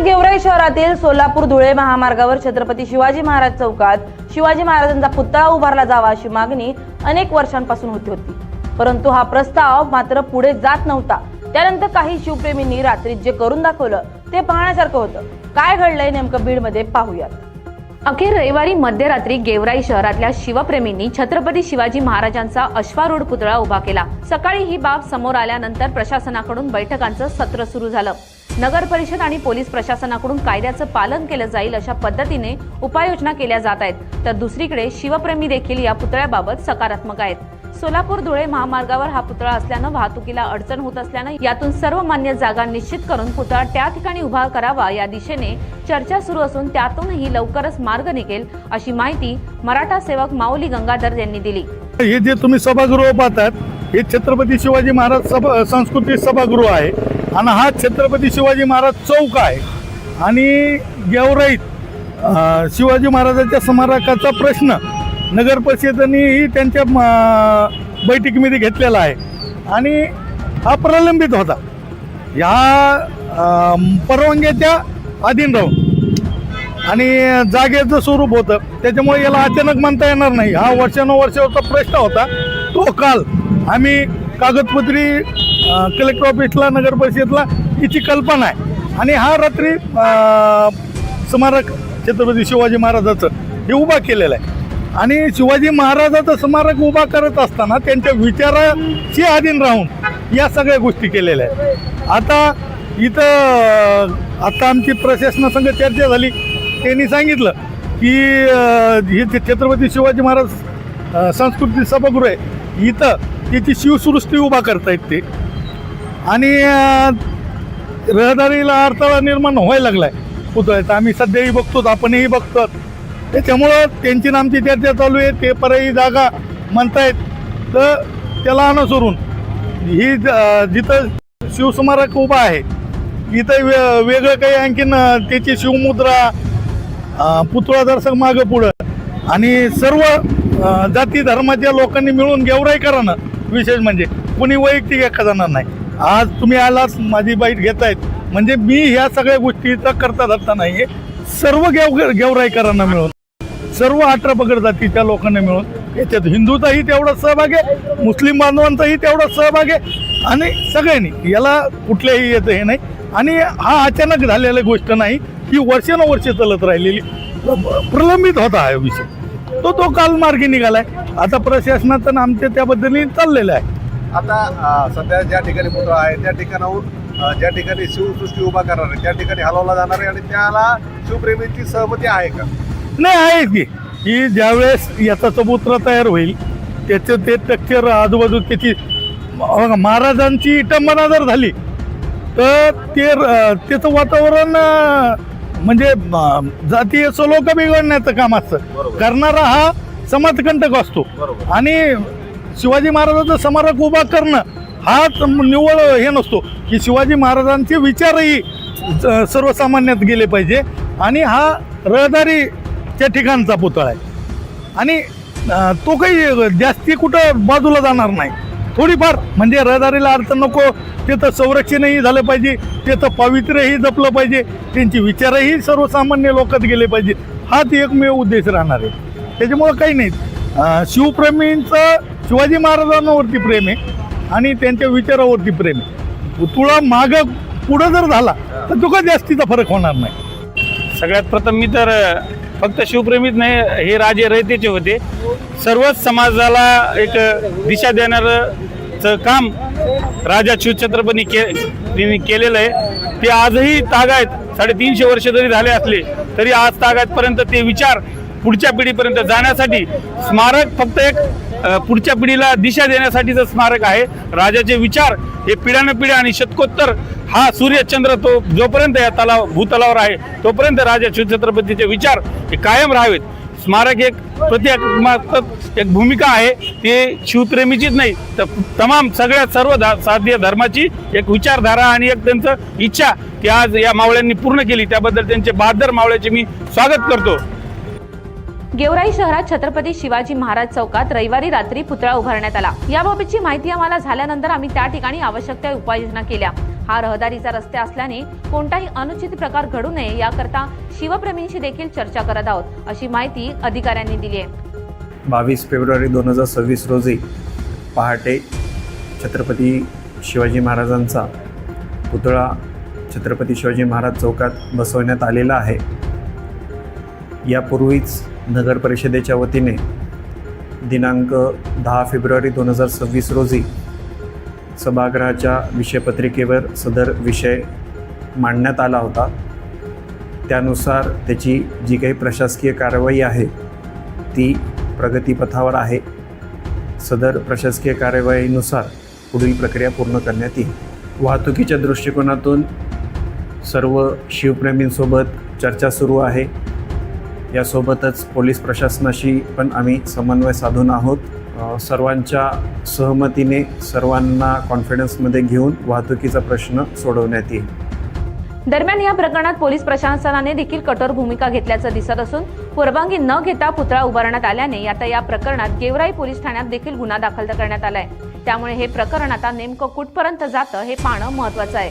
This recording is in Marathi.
गेवराई शहरातील सोलापूर धुळे महामार्गावर छत्रपती शिवाजी महाराज चौकात शिवाजी महाराजांचा पुतळा उभारला जावा अशी मागणी अनेक वर्षांपासून होती। परंतु हा प्रस्ताव मात्र पुढे जात नव्हता। त्यानंतर काही शिवप्रेमींनी रात्री जे करून दाखवलं ते पाहण्यासारखं होतं। काय घडलंय नेमकं बीड मध्ये पाहूयात। अखेर रविवारी मध्यरात्री गेवराई शहरातल्या शिवप्रेमींनी छत्रपती शिवाजी महाराजांचा अश्वारूढ पुतळा उभा केला। सकाळी ही बाब समोर आल्यानंतर प्रशासनाकडून बैठकांचं सत्र सुरू झालं। नगर परिषद आणि पोलीस प्रशासनाकडून कायद्याचं पालन केलं जाईल अशा पद्धतीने उपाययोजना केल्या जात आहेत, तर दुसरीकडे शिवप्रेमी देखील या पुतळ्याबाबत सकारात्मक आहेत। सोलापूर धुळे महामार्गावर हा पुतळा असल्यानं वाहतुकीला अडचण होत असल्यानं यातून सर्वमान्य जागा निश्चित करून पुतळा त्या ठिकाणी उभा करावा या दिशेने चर्चा सुरू असून त्यातूनही लवकरच मार्ग निघेल अशी माहिती मराठा सेवक माऊली गंगाधर यांनी दिली। हे जे तुम्ही सभागृह पाहतात हे छत्रपती शिवाजी महाराज सांस्कृतिक सभागृह आहे आणि हा छत्रपती शिवाजी महाराज चौक आहे आणि गेवराईत शिवाजी महाराजांच्या स्मारकाचा प्रश्न नगर परिषदेनेही त्यांच्या बैठकीमध्ये घेतलेला आहे आणि हा प्रलंबित होता। या परवानग्याच्या अधीन राहून आणि जागेचं स्वरूप होतं, त्याच्यामुळे याला अचानक म्हणता येणार नाही। हा वर्षानुवर्षाचा प्रश्न होता। तो काल आम्ही कागदपत्री कलेक्टर ऑफिसला नगर परिषदला याची कल्पना आहे आणि हा रात्री स्मारक छत्रपती शिवाजी महाराजाचं हे उभा केलेलं आहे आणि शिवाजी महाराजाचं स्मारक उभा करत असताना त्यांच्या विचाराची अधीन राहून या सगळ्या गोष्टी केलेल्या आहेत। आता इथं आमची प्रशासनासंग चर्चा झाली। त्यांनी सांगितलं की हे छत्रपती शिवाजी महाराज सांस्कृतिक सभागृह आहे, इथं त्याची शिवसृष्टी उभा करतायत ते आणि रहदारीला अडथळा निर्माण व्हायला लागलाय पुतळ्याचा। आम्ही सध्याही बघतो, आपणही बघतो, त्याच्यामुळं त्यांची आमची चर्चा चालू आहे। ते परही जागा म्हणतायत, तर त्याला अनुसरून ही जिथं शिवस्मारक उभा आहे इथं वेगळं काही आणखीन त्याची शिवमुद्रा पुतळा दर्शक मागं पुढं आणि सर्व जाती धर्माच्या लोकांनी मिळून गेवराईकरांना विशेष म्हणजे कोणी वैयक्तिक एका जाणार नाही। आज तुम्ही आलाच माझी बाईट घेतायत म्हणजे मी ह्या सगळ्या गोष्टीचा करता धरता नाही, सर्व गेवराईकरांना मिळून सर्व 18 पगड जातीच्या लोकांना मिळून याच्यात हिंदूचाही तेवढा सहभाग आहे, मुस्लिम बांधवांचाही तेवढा सहभाग आहे आणि सगळ्यांनी याला कुठल्याही येतं हे नाही आणि हा अचानक झालेली गोष्ट नाही की वर्षानुवर्षे चालत राहिलेली प्रलंबित होता हा विषय। तो काल मार्गी निघालाय। आता प्रशासनाचं आमच्या त्याबद्दल चाललेलं आहे। आता सध्या ज्या ठिकाणी पुतळा आहे त्या ठिकाणाहून ज्या ठिकाणी शिवसृष्टी उभा करणार आहे त्या ठिकाणी हलवला जाणार आहे आणि त्याला शिवप्रेमींची सहमती आहे का? नाही आहे की ज्यावेळेस याचा चबुतरा तयार होईल त्याचं ते टेक्स्चर आजूबाजू त्याची महाराजांची विटंबना जर झाली तर त्याचं वातावरण म्हणजे जातीय सलोखा बिघडण्याचं काम असतं। करणारा हा समाजकंटक असतो आणि शिवाजी महाराजांचं स्मारक उभा करणं हाच निव्वळ हे नसतो की शिवाजी महाराजांचे विचारही सर्वसामान्यात गेले पाहिजे आणि हा रहदारीच्या ठिकाणचा पुतळा आहे आणि तो काही जास्ती कुठं बाजूला जाणार नाही। थोडीफार म्हणजे रहदारीला अडचण नको, त्याचं संरक्षणही झालं पाहिजे, त्याचं पावित्र्यही जपलं पाहिजे, त्यांची विचारही सर्वसामान्य लोकात गेले पाहिजे, हाच एकमेव उद्देश राहणार आहे। त्याच्यामुळं काही नाही, शिवप्रेमींचं शिवाजी महाराजांवरती प्रेम आहे आणि त्यांच्या विचारावरती प्रेम आहे। पुतळा मागं पुढं जर झाला तर तो काही जास्तीचा फरक होणार नाही। सगळ्यात प्रथम मी तर फक्त शिवप्रेमीच नाही, हे राजे रयतेचे होते। सर्वच समाजाला एक दिशा देणारं काम राजा शिवछत्रपती केलेलं आहे। ते आजही तागायत 350 वर्ष जरी झाले असले तरी आज तागायतपर्यंत ते विचार पुढच्या पिढीपर्यंत जाण्यासाठी स्मारक फक्त एक पुढच्या पिढीला दिशा देण्यासाठीचं स्मारक आहे। राजाचे विचार हे पिढ्यानपिढ्या आणि शतकोत्तर हा सूर्यचंद्र तो जोपर्यंत या भूतलावर आहे तोपर्यंत राजा शिवछत्रपतीचे विचार हे कायम राहावेत। स्मारक एक प्रत्येक एक भूमिका आहे, ते शिवप्रेमीचीच नाही तर तमाम सर्व साध्य धर्माची एक विचारधारा आणि एक त्यांचं इच्छा की आज या मावळ्यांनी पूर्ण केली, त्याबद्दल त्यांचे बहादर मावळ्याचे मी स्वागत करतो। गेवराई शहरात छत्रपती शिवाजी महाराज चौकात रविवारी रात्री पुतळा उभारण्यात आला। याबाबतची माहिती आम्हाला झाल्यानंतर आम्ही त्या ठिकाणी आवश्यक त्या उपाययोजना केल्या। हा रहदारीचा रस्ता असल्याने कोणताही अनुचित प्रकार घडू नये याकरता शिवप्रेमींशी देखील चर्चा करत आहोत, अशी माहिती अधिकाऱ्यांनी दिली आहे. 22 फेब्रुवारी 2026 रोजी पहाटे छत्रपती शिवाजी महाराजांचा पुतळा छत्रपती शिवाजी महाराज चौकात बसवण्यात आलेला आहे. यापूर्वीच नगर परिषदेच्या वतीने दिनांक 10 फेब्रुवारी 2026 रोजी सभागृहाच्या विषयपत्रिकेवर सदर विषय मांडण्यात आला होता. त्यानुसार त्याची जी काही प्रशासकीय कारवाई आहे ती प्रगतीपथावर आहे. सदर प्रशासकीय कारवाईनुसार पुढील प्रक्रिया पूर्ण करण्यात येईल. वाहतुकीच्या दृष्टिकोनातून सर्व शिवप्रेमींसोबत चर्चा सुरू आहे. यासोबतच पोलीस प्रशासनाशी पण आम्ही समन्वय साधून आहोत. सर्वांच्या सहमतीने सर्वांना कॉन्फिडन्समध्ये घेऊन वाहतुकीचा प्रश्न सोडवण्यात येईल. दरम्यान या प्रकरणात पोलीस प्रशासनाने देखील कठोर भूमिका घेतल्याचं दिसत असून परवानगी न घेता पुतळा उभारण्यात आल्याने आता या प्रकरणात गेवराई पोलीस ठाण्यात देखील गुन्हा दाखल करण्यात आलाय. त्यामुळे हे प्रकरण आता नेमकं कुठपर्यंत जातं हे पाहणं महत्त्वाचं आहे.